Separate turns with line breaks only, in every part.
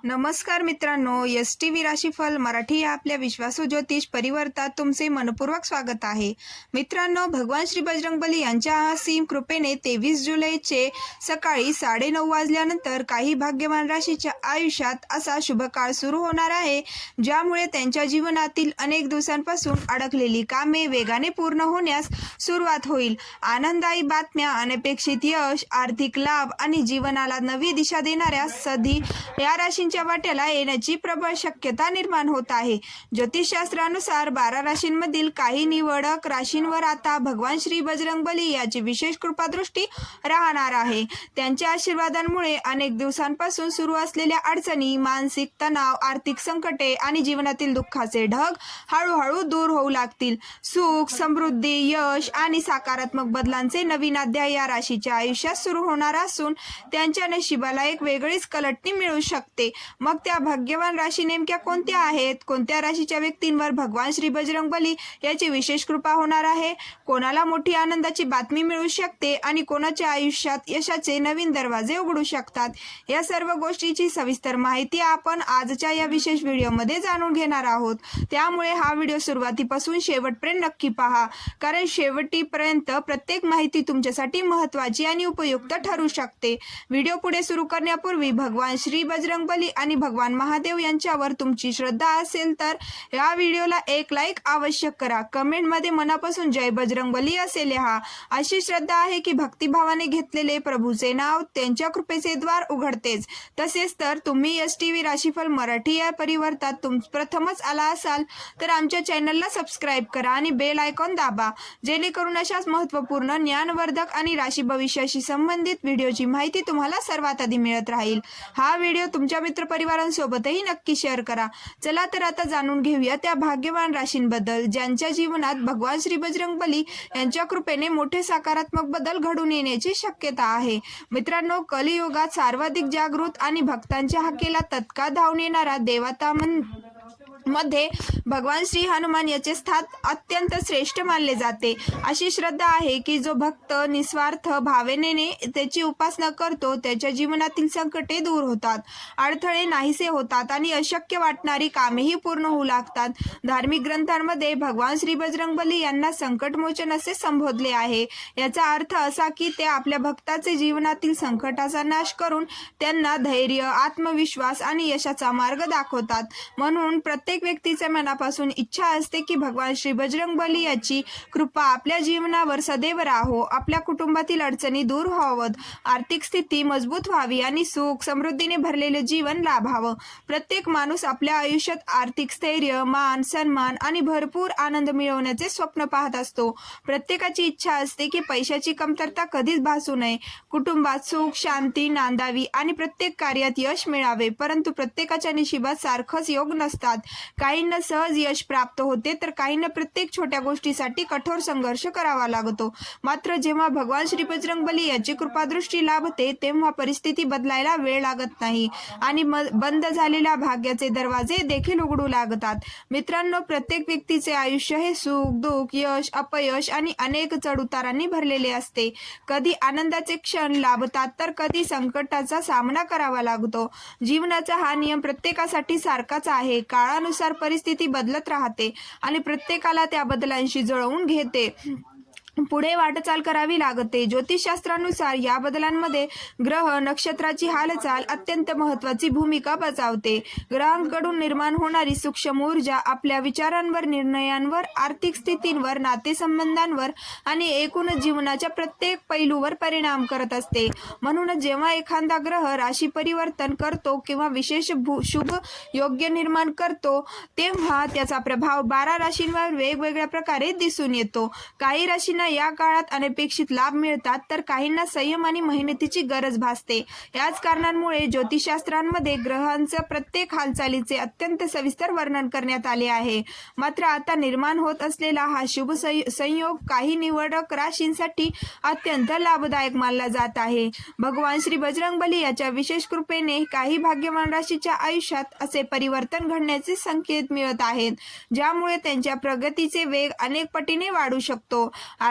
नमस्कार मित्रांनो, STV राशीफल मराठी या आपल्या विश्वासू ज्योतिष परिवर्तात तुमचे मनपूर्वक स्वागत आहे. मित्रांनो, भगवान श्री बजरंगबली यांच्या असीम कृपेने 23 जुलैचे सकाळी 9:30 वाजल्यानंतर काही भाग्यवान राशीच्या आयुष्यात असा शुभ काळ सुरू होणार आहे, ज्यामुळे त्यांच्या जीवनातील अनेक दिवसांपासून अडकलेली कामे वेगाने पूर्ण होण्यास सुरुवात होईल. आनंददायी बातम्या, अनपेक्षित यश, आर्थिक लाभ आणि जीवनाला नवी दिशा देणाऱ्या संधी या राशींच्या वाट्याला येण्याची प्रबळ शक्यता निर्माण होत आहे. ज्योतिषशास्त्रानुसार 12 राशींमधील काही निवडक राशींवर आता भगवान श्री बजरंगबली याची विशेष कृपादृष्टी राहणार आहे. त्यांच्या आशीर्वादांमुळे अनेक दिवसांपासून सुरू असलेल्या अडचणी, मानसिक तणाव, आर्थिक संकटे आणि जीवनातील दुःखाचे ढग हळूहळू दूर होऊ लागतील. सुख, समृद्धी, यश आणि सकारात्मक बदलांचे नवीन अध्याय या राशीच्या आयुष्यात सुरू होणार असून त्यांच्या नशिबाला एक वेगळीच कलटणी मिळू शकते. मग त्या भाग्यवान राशी नेमक्या कोणत्या आहेत? कोणत्या राशीच्या व्यक्तींवर भगवान श्री बजरंगबली याची विशेष कृपा होणार आहे? कोणाला मोठी आनंदाची बातमी मिळू शकते आणि कोणाच्या आयुष्यात यशाचे नवीन दरवाजे उघडू शकतात? या सर्व गोष्टीची सविस्तर माहिती आपण आजच्या या विशेष व्हिडिओमध्ये जाणून घेणार आहोत. त्यामुळे हा व्हिडिओ सुरुवातीपासून शेवटपर्यंत नक्की पहा, कारण शेवटीपर्यंत प्रत्येक माहिती तुमच्यासाठी महत्त्वाची आणि उपयुक्त ठरू शकते. व्हिडिओ पुढे सुरू करण्यापूर्वी भगवान श्री बजरंगबली आणि भगवान महादेव यांच्यावर तुमची श्रद्धा असेल तर या व्हिडिओला एक लाईक आवश्यक करा. कमेंटमध्ये मनापासून जय बजरंगबली असे लिहा. अशी श्रद्धा आहे की भक्तिभावाने घेतलेले प्रभूचे नाव त्यांच्या कृपेचे द्वार उघडतेच. तसेच तर तुम्ही STV राशीफल मराठी या परिवर्तात प्रथमच आला असाल तर आमच्या चॅनलला सबस्क्राईब करा आणि बेल आयकॉन दाबा, जेणेकरून अशाच महत्त्वपूर्ण ज्ञानवर्धक आणि राशी भविष्याशी संबंधित व्हिडिओची माहिती तुम्हाला सर्वात आधी मिळत राहील. हा व्हिडिओ तुमच्या मित्रपरिवारांसोबतही नक्की शेअर करा. चला तर आता जाणून घेऊया त्या भाग्यवान राशींबद्दल ज्यांच्या जीवनात भगवान श्री बजरंगबली यांच्या कृपेने मोठे सकारात्मक बदल घडून येण्याची शक्यता आहे. मित्रांनो, कलियुगात सर्वाधिक जागृत आणि भक्तांच्या हाकेला तत्काळ धावून येणारा देवता मध्ये भगवान श्री हनुमान याचे स्थान अत्यंत श्रेष्ठ मानले जाते. अशी श्रद्धा आहे की जो भक्त निस्वार्थ भावनेने त्याची उपासना करतो त्याच्या जीवनातील संकटे दूर होतात, अडथळे नाहीसे होतात आणि अशक्य वाटणारी कामेही पूर्ण होऊ लागतात. धार्मिक ग्रंथांमध्ये भगवान श्री बजरंगबली यांना संकटमोचन असे संबोधले आहे. याचा अर्थ असा की ते आपल्या भक्ताचे जीवनातील संकटाचा नाश करून त्यांना धैर्य, आत्मविश्वास आणि यशाचा मार्ग दाखवतात. म्हणून प्रत्येक व्यक्तीच्या मनापासून इच्छा असते की भगवान श्री बजरंगबली याची कृपा आपल्या जीवनावर सदैव राहो, आपल्या कुटुंबातील अडचणी दूर व्हावत, आर्थिक स्थिती मजबूत व्हावी आणि सुख समृद्धीने भरलेले जीवन लाभावं. प्रत्येक माणूस आपल्या आयुष्यात आर्थिक स्थैर्य, मान सन्मान आणि भरपूर आनंद मिळवण्याचे स्वप्न पाहत असतो. प्रत्येकाची इच्छा असते की पैशाची कमतरता कधीच भासू नये, कुटुंबात सुख शांती नांदावी आणि प्रत्येक कार्यात यश मिळावे. परंतु प्रत्येकाच्या नशिबात सारखंच योग नसतात. काहींना सहज यश प्राप्त होते तर काहींना प्रत्येक छोट्या गोष्टीसाठी कठोर संघर्ष करावा लागतो. मात्र जेव्हा भगवान श्री बजरंगबली याची कृपादृष्टी लाभते तेव्हा परिस्थिती बदलायला वेळ लागत नाही आणि बंद झालेल्या भाग्याचे दरवाजे देखील उघडू लागतात. मित्रांनो, प्रत्येक व्यक्तीचे आयुष्य हे सुख दुःख, यश अपयश आणि अनेक चढउतारांनी भरलेले असते. कधी आनंदाचे क्षण लाभतात तर कधी संकटाचा सामना करावा लागतो. जीवनाचा हा नियम प्रत्येकासाठी सारखाच आहे. काळानुसार परिस्थिती बदलत राहते आणि प्रत्येकाला त्या बदलांशी जुळवून घेते पुढे वाटचाल करावी लागते. ज्योतिषशास्त्रानुसार या बदलांमध्ये ग्रह नक्षत्राची हालचाल अत्यंत महत्त्वाची भूमिका बजावते. ग्रहांकडून निर्माण होणारी सूक्ष्म ऊर्जा आपल्या विचारांवर, निर्णयांवर, आर्थिक स्थितींवर, नातेसंबंधांवर आणि एकूण जीवनाच्या प्रत्येक पैलूवर परिणाम करत असते. म्हणूनच जेव्हा एखादा ग्रह राशी परिवर्तन करतो किंवा विशेष शुभ योग्य निर्माण करतो तेव्हा त्याचा प्रभाव 12 राशींवर वेगवेगळ्या प्रकारे दिसून येतो. काही राशींना या काळात अनपेक्षित लाभ मिळतात तर काहींना संयम आणि मेहनतीची गरज भासते. याच कारणांमुळे ज्योतिषशास्त्रांमध्ये ग्रहांच्या प्रत्येक हालचालीचे अत्यंत सविस्तर वर्णन करण्यात आले आहे. मात्र आता निर्माण होत असलेला हा शुभ संयोग काही निवडक राशींसाठी अत्यंत लाभदायक मानला जात आहे. भगवान श्री बजरंगबली याच्या विशेष कृपेने काही भाग्यवान राशीच्या आयुष्यात असे परिवर्तन घडण्याचे संकेत मिळत आहेत, ज्यामुळे त्यांच्या प्रगतीचे वेग अनेक पटीने वाढू शकतो.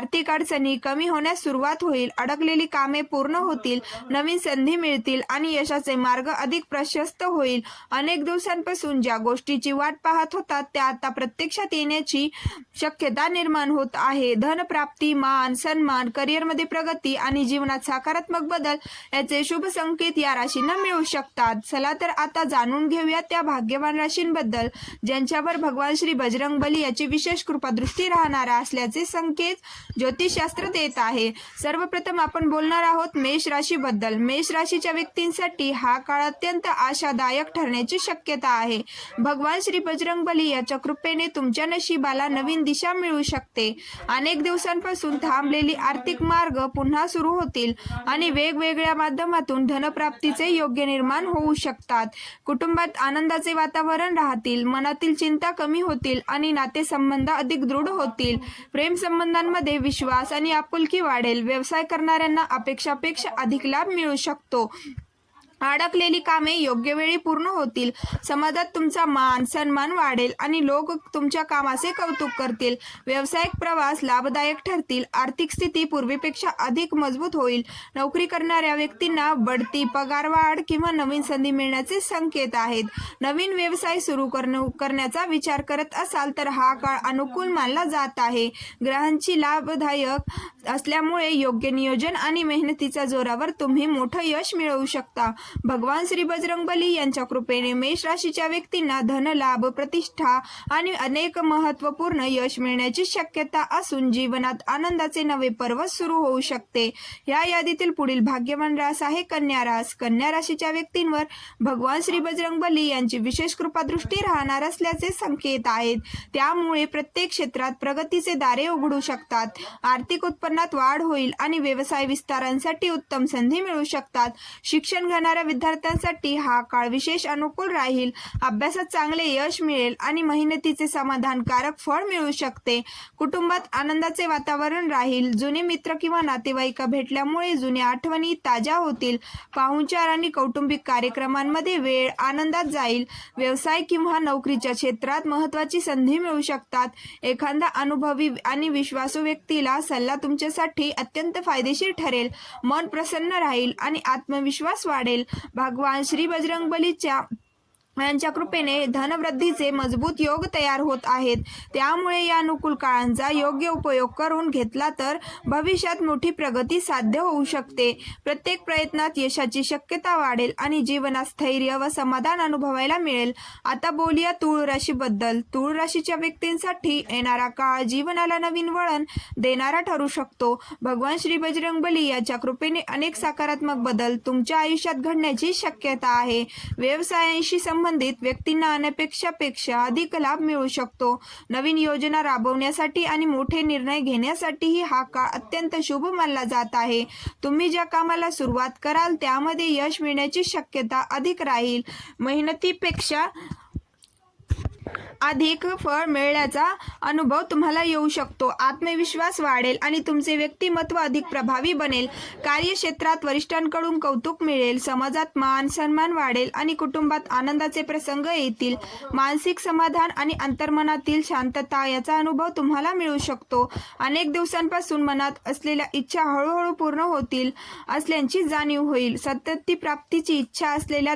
आर्थिक अडचणी कमी होण्यास सुरुवात होईल, अडकलेली कामे पूर्ण होतील, नवीन संधी मिळतील आणि यशाचे मार्ग अधिक प्रशस्त होईल. अनेक दिवसांपासून ज्या गोष्टीची वाट पाहत होतात त्या आता प्रत्यक्षात येण्याची शक्यता निर्माण होत आहे. धनप्राप्ती, मान सन्मान, करिअरमध्ये प्रगती आणि जीवनात सकारात्मक बदल याचे शुभ संकेत या राशींना मिळू शकतात. चला तर आता जाणून घेऊया त्या भाग्यवान राशींबद्दल ज्यांच्यावर भगवान श्री बजरंग बली याची विशेष कृपादृष्टी राहणार असल्याचे संकेत ज्योतिषशास्त्र देत आहे. सर्वप्रथम आपण बोलणार आहोत मेष राशीबद्दल. मेष राशीच्या व्यक्तींसाठी हा काळ अत्यंत आशादायक ठरण्याची शक्यता आहे. भगवान श्री बजरंग बली याच्या कृपेने तुमच्या नशिबाला नवीन दिशा मिळू शकते. अनेक दिवसांपासून थांबलेली आर्थिक मार्ग पुन्हा सुरू होतील आणि वेगवेगळ्या माध्यमातून धनप्राप्तीचे योग्य निर्माण होऊ शकतात. कुटुंबात आनंदाचे वातावरण राहतील, मनातील चिंता कमी होतील आणि नातेसंबंध अधिक दृढ होतील. प्रेम संबंधांमध्ये विश्वास आणि आपुलकी वाढेल. व्यवसाय करणाऱ्यांना अपेक्षापेक्षा अधिक लाभ मिळू शकतो. अडकलेली कामे योग्य वेळी पूर्ण होतील. समाजात तुमचा मान सन्मान वाढेल आणि लोक तुमच्या कामाचे कौतुक करतील. व्यावसायिक प्रवास लाभदायक ठरतील. आर्थिक स्थिती पूर्वीपेक्षा अधिक मजबूत होईल. नोकरी करणाऱ्या व्यक्तींना बढती, पगारवाढ किंवा नवीन संधी मिळण्याचे संकेत आहेत. नवीन व्यवसाय सुरू करण्याचा विचार करत असाल तर हा काळ अनुकूल मानला जात आहे. ग्रहांची लाभदायक असल्यामुळे योग्य नियोजन आणि मेहनतीच्या जोरावर तुम्ही मोठं यश मिळवू शकता. भगवान श्री बजरंग बली यांच्या कृपेने मेष राशीच्या व्यक्तींना धनलाभ, प्रतिष्ठा आणि अनेक महत्त्वपूर्ण यश मिळण्याची शक्यता असून जीवनात आनंदाचे नवे पर्व सुरू होऊ शकते. या यादीतील पुढील भाग्यवान रास आहे कन्या रास. कन्या राशीच्या व्यक्तींवर भगवान श्री बजरंग बली यांची विशेष कृपादृष्टी राहणार असल्याचे संकेत आहेत. त्यामुळे प्रत्येक क्षेत्रात प्रगतीचे दारे उघडू शकतात. आर्थिक उत्पन्नात वाढ होईल आणि व्यवसाय विस्तारांसाठी उत्तम संधी मिळू शकतात. शिक्षण घेणाऱ्या विद्यार्थ्यांसाठी हा काळ विशेष अनुकूल राहील. अभ्यासात चांगले यश मिळेल आणि मेहनतीचे समाधानकारक फळ मिळू शकते. कुटुंबात आनंदाचे वातावरण राहील. जुने मित्र किंवा नातेवाईक भेटल्यामुळे जुन्या आठवणी ताज्या होतील. पाहुणचार आणि कौटुंबिक कार्यक्रमांमध्ये वेळ आनंदात जाईल. व्यवसाय किंवा नोकरीच्या क्षेत्रात महत्त्वाची संधी मिळू शकतात. एखादा अनुभवी आणि विश्वासू व्यक्तीला सल्ला तुमच्यासाठी अत्यंत फायदेशीर ठरेल. मन प्रसन्न राहील आणि आत्मविश्वास वाढेल. भगवान श्री बजरंग बलीच्या यांच्या कृपेने धनवृद्धीचे मजबूत योग तयार होत आहेत. त्यामुळे या अनुकूल काळांचा योग्य उपयोग करून घेतला तर भविष्यात मोठी प्रगती साध्य होऊ शकते. प्रत्येक प्रयत्नात यशाची शक्यता वाढेल आणि जीवनात स्थैर्य व समाधान अनुभवायला मिळेल. आता बोलूया तूळ राशीबद्दल. तूळ राशीच्या व्यक्तींसाठी येणारा काळ जीवनाला नवीन वळण देणारा ठरू शकतो. भगवान श्री बजरंग बली याच्या कृपेने अनेक सकारात्मक बदल तुमच्या आयुष्यात घडण्याची शक्यता आहे. व्यवसायाशी संबंधित व्यक्तींना अनपेक्षापेक्षा अधिक लाभ मिळू शकतो. नवीन योजना राबवण्यासाठी आणि मोठे निर्णय घेण्यासाठीही हा काळ अत्यंत शुभ मानला जात आहे. तुम्ही ज्या कामाला सुरुवात कराल त्यामध्ये यश मिळण्याची शक्यता अधिक राहील. मेहनतीपेक्षा अधिक फळ मिळण्याचा अनुभव तुम्हाला येऊ शकतो. आत्मविश्वास वाढेल आणि तुमचे व्यक्तिमत्व अधिक प्रभावी बनेल. कार्यक्षेत्रात वरिष्ठांकडून कौतुक मिळेल. समाजात मान सन्मान वाढेल आणि कुटुंबात आनंदाचे प्रसंग येतील. मानसिक समाधान आणि अंतर्मनातील शांतता याचा अनुभव तुम्हाला मिळू शकतो. अनेक दिवसांपासून मनात असलेल्या इच्छा हळूहळू पूर्ण होतील असल्याची जाणीव होईल. सतत प्राप्तीची इच्छा असलेल्या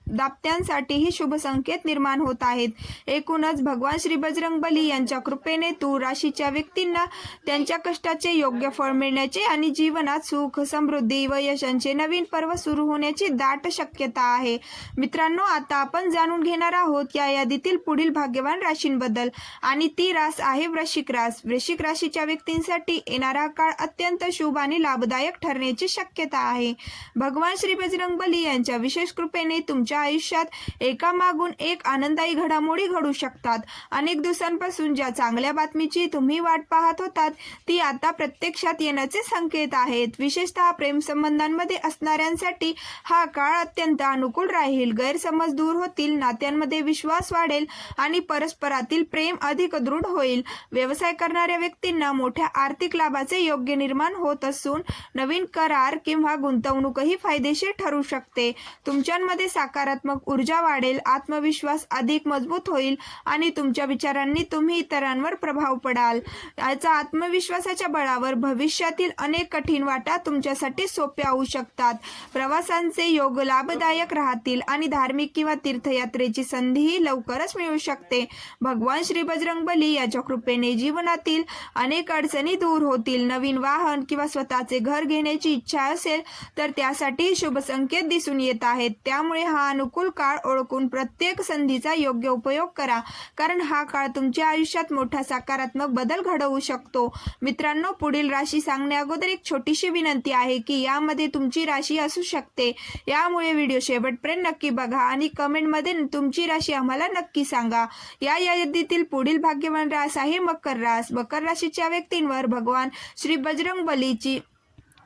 दाम्पत्यांसाठीही शुभ संकेत निर्माण होत आहेत. एकूणच भगवान श्री बजरंग बली यांच्या कृपेने तूळ राशीच्या व्यक्तींना त्यांच्या कष्टाचे योग्य फळ मिळण्याचे आणि जीवनात सुख, समृद्धी व यशाचे नवीन पर्व सुरू होण्याची दाट शक्यता आहे. मित्रांनो, आता आपण जाणून घेणार आहोत या यादीतील पुढील भाग्यवान राशींबद्दल आणि ती रास आहे वृश्चिक रास. वृश्चिक राशीच्या व्यक्तींसाठी येणारा काळ अत्यंत शुभ आणि लाभदायक ठरण्याची शक्यता आहे. भगवान श्री बजरंग बली यांच्या विशेष कृपेने तुमच्या आयुष्यात एकामागून एक आनंददायी घडामोडी घडू शकतात. अनेक दिवसांपासून ज्या चांगल्या बातमीची तुम्ही वाट पाहत होतात ती आता प्रत्यक्षात येण्याचे संकेत आहेत. विशेषतः प्रेम संबंधांमध्ये असणाऱ्यांसाठी हा काळ अत्यंत अनुकूल राहील. गैरसमज दूर होतील. नात्यांमध्ये विश्वास वाढेल आणि परस्परातील प्रेम अधिक दृढ होईल. व्यवसाय करणाऱ्या व्यक्तींना मोठ्या आर्थिक लाभाचे योग्य निर्माण होत असून नवीन करार किंवा गुंतवणूकही फायदेशीर ठरू शकते. तुमच्यामध्ये सकारात्मक ऊर्जा वाढेल, आत्मविश्वास अधिक मजबूत होईल आणि तुमच्या विचारांनी तुम्ही इतरांवर प्रभाव पडाल. याचा आत्मविश्वासाच्या बळावर भविष्यातील अनेक कठीण वाटा तुमच्यासाठी सोप्या होऊ शकतात. प्रवासांचे योग लाभदायक राहतील आणि धार्मिक किंवा तीर्थयात्रेची संधीही लवकरच मिळू शकते. भगवान श्री बजरंगबली याच्या कृपेने जीवनातील अनेक अडचणी दूर होतील. नवीन वाहन किंवा स्वतःचे घर घेण्याची इच्छा असेल तर त्यासाठी शुभ संकेत दिसून येत आहेत. त्यामुळे हा अनुकूल काळ ओळखून प्रत्येक संधीचा योग्य उपयोग करा, कारण हा काळ तुमच्या आयुष्यात मोठा सकारात्मक बदल घडवू शकतो. मित्रांनो, पुढील राशी सांगण्या अगोदर एक छोटीशी विनंती आहे की यामध्ये तुमची राशी असू शकते. यामुळे व्हिडिओ शेवटपर्यंत नक्की बघा आणि कमेंटमध्ये तुमची राशी आम्हाला नक्की सांगा. या यादीतील पुढील भाग्यवान रास आहे मकर रास. मकर राशीच्या व्यक्तींवर भगवान श्री बजरंगबलीची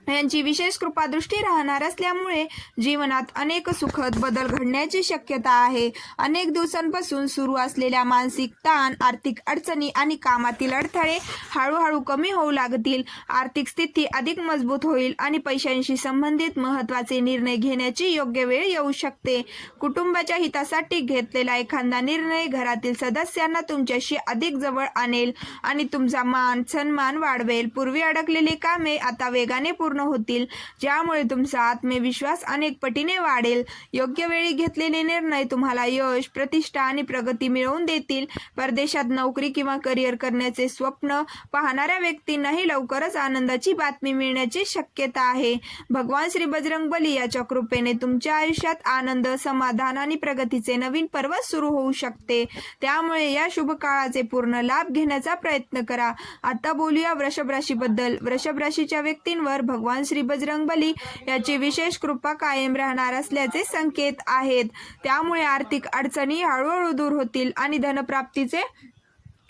यांची विशेष कृपादृष्टी राहणार असल्यामुळे जीवनात अनेक सुखद बदल घडण्याची शक्यता आहे. अनेक दिवसांपासून सुरू असलेल्या मानसिक ताण, आर्थिक अडचणी आणि कामातील अडथळे हळूहळू कमी होऊ लागतील. आर्थिक स्थिती अधिक मजबूत होईल आणि पैशांशी संबंधित महत्त्वाचे निर्णय घेण्याची योग्य वेळ येऊ शकते. कुटुंबाच्या हितासाठी घेतलेला एखादा निर्णय घरातील सदस्यांना तुमच्याशी अधिक जवळ आणेल आणि तुमचा मान सन्मान वाढवेल. पूर्वी अडकलेली कामे आता वेगाने पूर्ण होतील, ज्यामुळे तुमचा आत्मविश्वास अनेक पटीने वाढेल. योग्य वेळी घेतलेले निर्णय तुम्हाला यश, प्रतिष्ठा आणि प्रगती मिळवून देतील. परदेशात नोकरी किंवा करिअर करण्याचे स्वप्न पाहणाऱ्या व्यक्तींनाही लवकरच आनंदाची बातमी मिळण्याची शक्यता आहे. भगवान श्री बजरंगबली याच्या कृपेने तुमच्या आयुष्यात आनंद, समाधान आणि प्रगतीचे नवीन पर्व सुरू होऊ शकते. त्यामुळे या शुभ काळाचे पूर्ण लाभ घेण्याचा प्रयत्न करा. आता बोलूया वृषभ राशीबद्दल. वृषभ राशीच्या व्यक्तींवर भगवान श्री बजरंगबली याची विशेष कृपा कायम राहणार असल्याचे संकेत आहेत. त्यामुळे आर्थिक अडचणी हळूहळू दूर होतील आणि धनप्राप्तीचे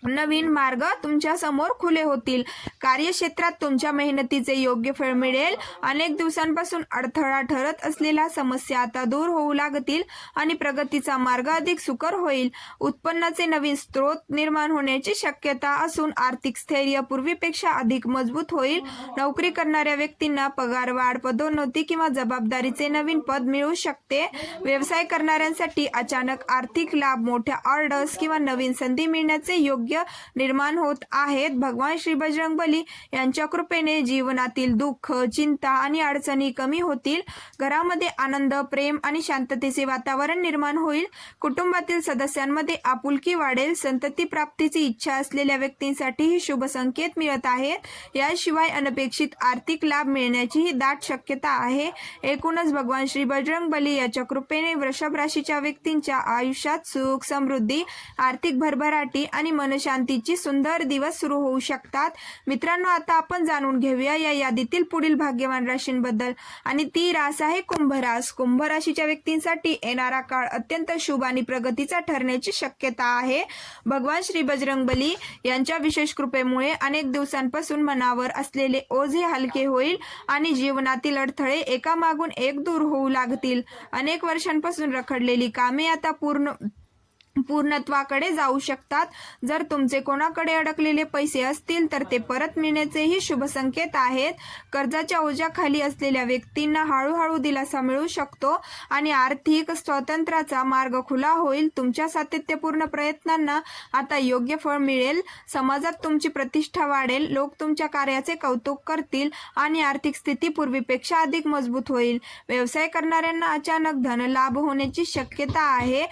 नवीन मार्ग तुमच्या समोर खुले होतील. कार्यक्षेत्रात तुमच्या मेहनतीचे योग्य फळ मिळेल. अनेक दिवसांपासून अडथळा ठरत असलेल्या समस्या आता दूर होऊ लागतील आणि प्रगतीचा मार्ग अधिक सुकर होईल. उत्पन्नाचे नवीन स्रोत निर्माण होण्याची शक्यता असून आर्थिक स्थैर्य पूर्वीपेक्षा अधिक मजबूत होईल. नोकरी करणाऱ्या व्यक्तींना पगारवाढ, पदोन्नती किंवा जबाबदारीचे नवीन पद मिळू शकते. व्यवसाय करणाऱ्यांसाठी अचानक आर्थिक लाभ, मोठ्या ऑर्डर्स किंवा नवीन संधी मिळण्याचे योग्य निर्माण होत आहेत. भगवान श्री बजरंगबली यांच्या कृपेने जीवनातील दुःख, चिंता आणि अडचणी कमी होतील. घरामध्ये आनंद, प्रेम आणि शांततेचे वातावरण निर्माण होईल. कुटुंबातील सदस्यांमध्ये आपुलकी वाढेल. संतती प्राप्तीची इच्छा असलेल्या व्यक्तींसाठीही शुभ संकेत मिळत आहेत. याशिवाय अनपेक्षित आर्थिक लाभ मिळण्याचीही दाट शक्यता आहे. एकूणच भगवान श्री बजरंगबली याच्या कृपेने वृषभ राशीच्या व्यक्तींच्या आयुष्यात सुख, समृद्धी, आर्थिक भरभराटी आणि मनशांतीची सुंदर दिवस सुरू होऊ शकतात. मित्रांनो, आता आपण जाणून घेऊया या यादीतील पुढील भाग्यवान राशींबद्दल आणि ती रास आहे कुंभ रास. कुंभ राशीच्या व्यक्तींसाठी येणारा काळ अत्यंत शुभ आणि प्रगतीचा ठरण्याची शक्यता आहे. भगवान श्री बजरंगबली यांच्या विशेष कृपेमुळे अनेक दिवसांपासून मनावर असलेले ओझे हलके होईल आणि जीवनातील अडथळे एकामागून एक दूर होऊ लागतील. अनेक वर्षांपासून रखडलेली कामे आता पूर्णत्वाकडे जाऊ शकतात. जर तुमचे कोणाकडे अडकलेले पैसे असतील तर ते परत मिळण्याचेही शुभ संकेत आहेत. कर्जाच्या ओझ्याखाली असलेल्या व्यक्तींना हळूहळू दिलासा मिळू शकतो आणि आर्थिक स्वातंत्र्याचा मार्ग खुला होईल. तुमच्या सातत्यपूर्ण प्रयत्नांना आता योग्य फळ मिळेल. समाजात तुमची प्रतिष्ठा वाढेल. लोक तुमच्या कार्याचे कौतुक करतील आणि आर्थिक स्थिती पूर्वीपेक्षा अधिक मजबूत होईल. व्यवसाय करणाऱ्यांना अचानक धनलाभ होण्याची शक्यता आहे.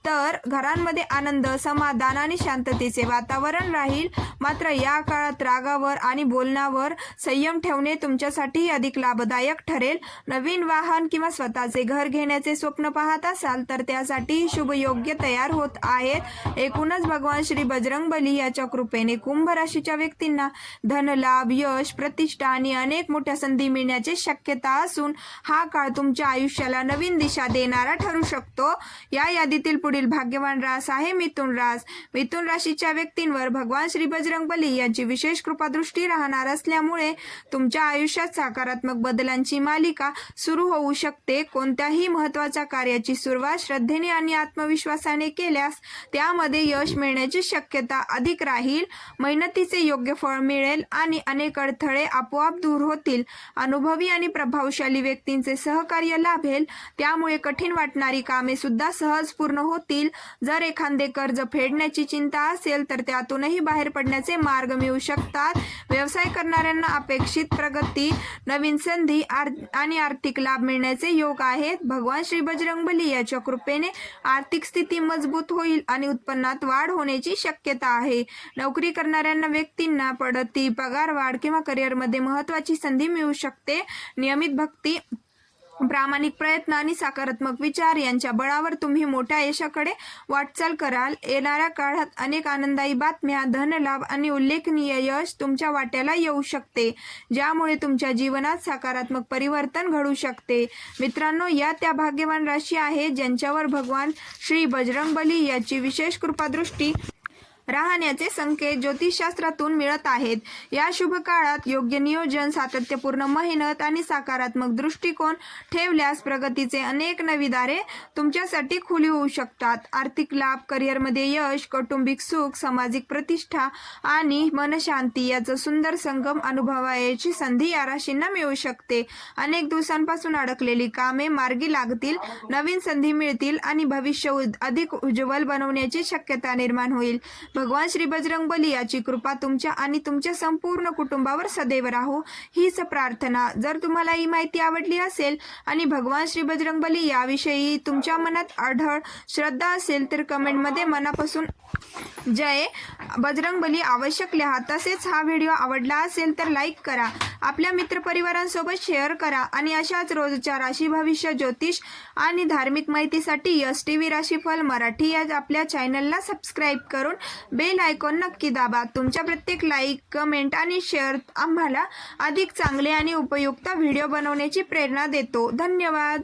तर घरांमध्ये आनंद, समाधान आणि शांततेचे वातावरण राहील. मात्र या काळात रागावर आणि बोलण्यावर संयम ठेवणे तुमच्यासाठी अधिक लाभदायक ठरेल. नवीन वाहन किंवा स्वतःचे घर घेण्याचे स्वप्न पाहत असाल तर त्यासाठी शुभ योग्य तयार होत आहेत. एकूणच भगवान श्री बजरंगबली याच्या कृपेने कुंभ राशीच्या व्यक्तींना धनलाभ, यश, प्रतिष्ठा आणि अनेक मोठ्या संधी मिळण्याची शक्यता असून हा काळ तुमच्या आयुष्याला नवीन दिशा देणारा ठरू शकतो. या यादीतील पुढील भाग्यवान भाग्यवान रास आहे मिथुन रास. मिथुन राशीच्या व्यक्तींवर भगवान श्री बजरंगबली यांची विशेष कृपादृष्टी राहणार असल्यामुळे तुमच्या आयुष्यात सकारात्मक बदलांची मालिका सुरू होऊ शकते. कोणत्याही महत्त्वाच्या कार्याची सुरुवात श्रद्धेने आणि आत्मविश्वासाने केल्यास त्यामध्ये यश मिळण्याची शक्यता अधिक राहील. मेहनतीचे योग्य फळ मिळेल आणि अनेक अडथळे आपोआप दूर होतील. अनुभवी आणि प्रभावशाली व्यक्तींचे सहकार्य लाभेल, त्यामुळे कठीण वाटणारी कामे सुद्धा सहज पूर्ण होतील. जर एखादे कर्ज फेडण्याची चिंता असेल तर त्यातूनही बाहेर पडण्याचे मार्ग मिळू शकतात. व्यवसाय करणाऱ्यांना अपेक्षित प्रगती, नवीन संधी आणि आर्थिक लाभ मिळण्याचे योग आहेत. भगवान श्री बजरंगबली याच्या कृपेने आर्थिक स्थिती मजबूत होईल आणि उत्पन्नात वाढ होण्याची शक्यता आहे. नोकरी करणाऱ्यांना व्यक्तींना बढती, पगारवाढ किंवा करिअरमध्ये महत्त्वाची संधी मिळू शकते. नियमित भक्ती, प्रामाणिक प्रयत्न आणि सकारात्मक विचार यांच्या बळावर तुम्ही मोठ्या यशाकडे वाटचाल कराल. येणाऱ्या काळात अनेक आनंददायी बातम्या, धनलाभ आणि उल्लेखनीय यश तुमच्या वाट्याला येऊ शकते, ज्यामुळे तुमच्या जीवनात सकारात्मक परिवर्तन घडू शकते. मित्रांनो, या त्या भाग्यवान राशी आहेत ज्यांच्यावर भगवान श्री बजरंगबली याची विशेष कृपादृष्टी राहण्याचे संकेत ज्योतिषशास्त्रातून मिळत आहेत. या शुभ काळात योग्य नियोजन, सातत्यपूर्ण मेहनत आणि सकारात्मक दृष्टिकोन ठेवल्यास प्रगतीचे अनेक नवी दारे तुमच्यासाठी खुली होऊ शकतात. आर्थिक लाभ, करिअरमध्ये यश, कौटुंबिक सुख, सामाजिक प्रतिष्ठा आणि मनशांती याचा सुंदर संगम अनुभवायची संधी या राशींना मिळू शकते. अनेक दिवसांपासून अडकलेली कामे मार्गी लागतील, नवीन संधी मिळतील आणि भविष्य अधिक उज्ज्वल बनवण्याची शक्यता निर्माण होईल. भगवान श्री बजरंगबली याची कृपा तुमच्या आणि तुमच्या संपूर्ण कुटुंबावर सदैव राहो, हीच प्रार्थना. जर तुम्हाला ही माहिती आवडली असेल आणि भगवान श्री बजरंगबली याविषयी तुमच्या मनात अढळ श्रद्धा असेल तर कमेंटमध्ये मनापासून जय बजरंगबली आवश्यक लिहा. तसेच हा व्हिडिओ आवडला असेल तर लाईक करा, आपल्या मित्रपरिवारांसोबत शेअर करा आणि अशाच रोजच्या राशी भविष्य ज्योतिष आणि धार्मिक माहितीसाठी STV राशीफल मराठी या आपल्या चॅनलला सबस्क्राईब करून बेल आयकॉन नक्की दाबा. तुमच्या प्रत्येक लाईक, कमेंट आणि शेअर आम्हाला अधिक चांगले आणि उपयुक्त व्हिडिओ बनवण्याची प्रेरणा देतो. धन्यवाद.